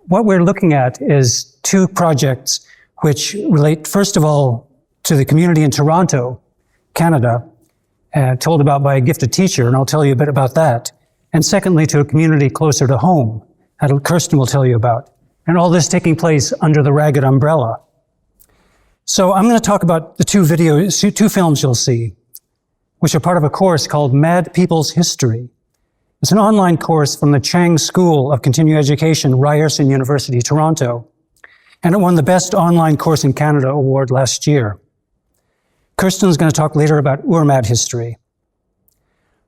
What we're looking at is two projects which relate, first of all, to the community in Toronto, Canada, told about by a gifted teacher, and I'll tell you a bit about that. And secondly, to a community closer to home, that Kirsten will tell you about. And all this taking place under the Ragged Umbrella. So I'm going to talk about the two films you'll see, which are part of a course called Mad People's History. It's an online course from the Chang School of Continuing Education, Ryerson University, Toronto. And it won the Best Online Course in Canada award last year. Kirsten's going to talk later about Urmad history.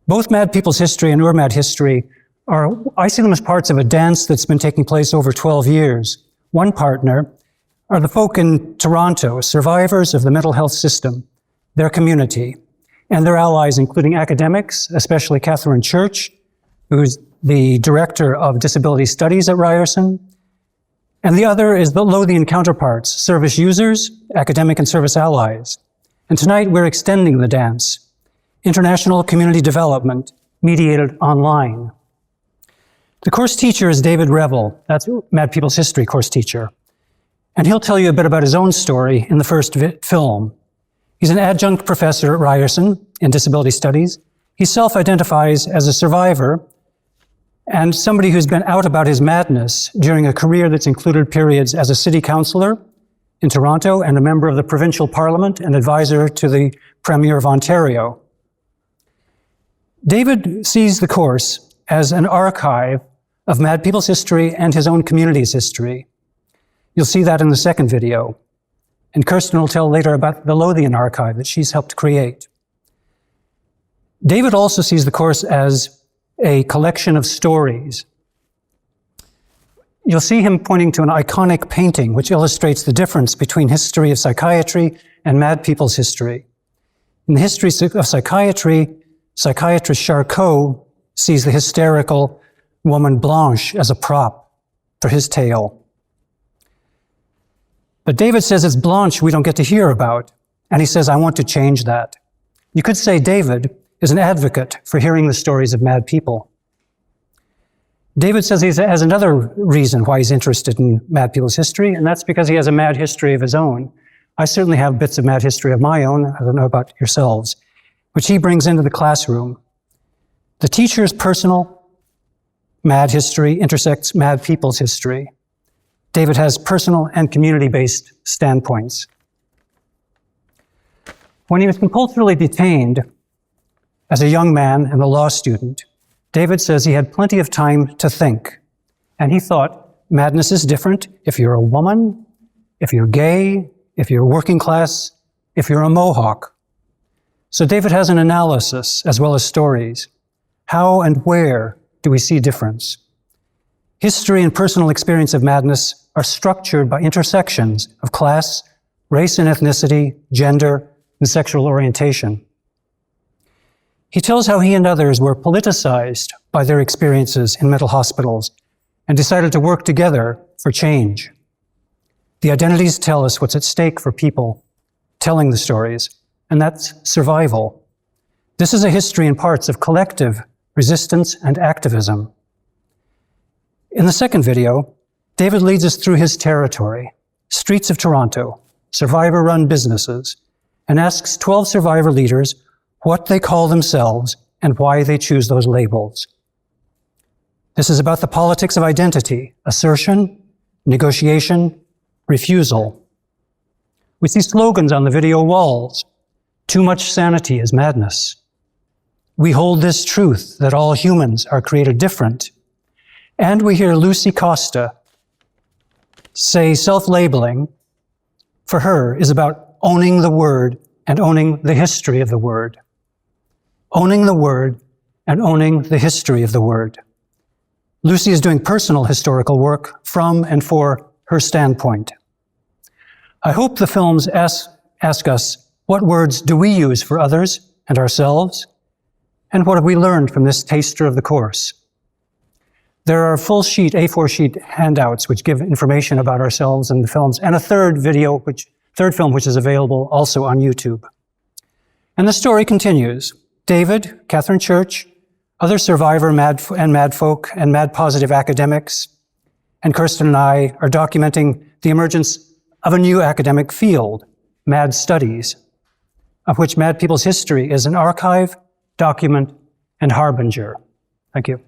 Both Mad People's History and Urmad history I see them as parts of a dance that's been taking place over 12 years. One partner are the folk in Toronto, survivors of the mental health system, their community, and their allies, including academics, especially Catherine Church, who's the director of disability studies at Ryerson. And the other is the Lothian counterparts, service users, academic and service allies. And tonight we're extending the dance, international community development mediated online. The course teacher is David Revel. That's Mad People's History course teacher. And he'll tell you a bit about his own story in the first film. He's an adjunct professor at Ryerson in disability studies. He self-identifies as a survivor and somebody who's been out about his madness during a career that's included periods as a city councillor in Toronto and a member of the provincial parliament and advisor to the Premier of Ontario. David sees the course as an archive of Mad People's history and his own community's history. You'll see that in the second video. And Kirsten will tell later about the Lothian archive that she's helped create. David also sees the course as a collection of stories. You'll see him pointing to an iconic painting which illustrates the difference between history of psychiatry and Mad People's history. In the history of psychiatry, psychiatrist Charcot sees the hysterical woman Blanche as a prop for his tale. But David says it's Blanche we don't get to hear about, and he says, I want to change that. You could say David is an advocate for hearing the stories of mad people. David says he has another reason why he's interested in Mad People's history, and that's because he has a mad history of his own. I certainly have bits of mad history of my own, I don't know about yourselves, which he brings into the classroom. The teacher's personal mad history intersects Mad People's history. David has personal and community-based standpoints. When he was compulsorily detained as a young man and a law student, David says he had plenty of time to think. And he thought, madness is different if you're a woman, if you're gay, if you're working class, if you're a Mohawk. So David has an analysis as well as stories. How and where do we see difference? History and personal experience of madness are structured by intersections of class, race and ethnicity, gender, and sexual orientation. He tells how he and others were politicized by their experiences in mental hospitals and decided to work together for change. The identities tell us what's at stake for people telling the stories, and that's survival. This is a history in parts of collective resistance and activism. In the second video, David leads us through his territory, streets of Toronto, survivor-run businesses, and asks 12 survivor leaders what they call themselves and why they choose those labels. This is about the politics of identity, assertion, negotiation, refusal. We see slogans on the video walls. Too much sanity is madness. We hold this truth that all humans are created different. And we hear Lucy Costa say self-labeling, for her, is about owning the word and owning the history of the word. Owning the word and owning the history of the word. Lucy is doing personal historical work from and for her standpoint. I hope the films ask us, what words do we use for others and ourselves? And what have we learned from this taster of the course? There are full sheet, A4 sheet handouts which give information about ourselves and the films, and a third film which is available also on YouTube. And the story continues. David, Catherine Church, other survivor mad folk and mad positive academics, and Kirsten and I are documenting the emergence of a new academic field, Mad Studies, of which Mad People's history is an archive, document, and harbinger. Thank you.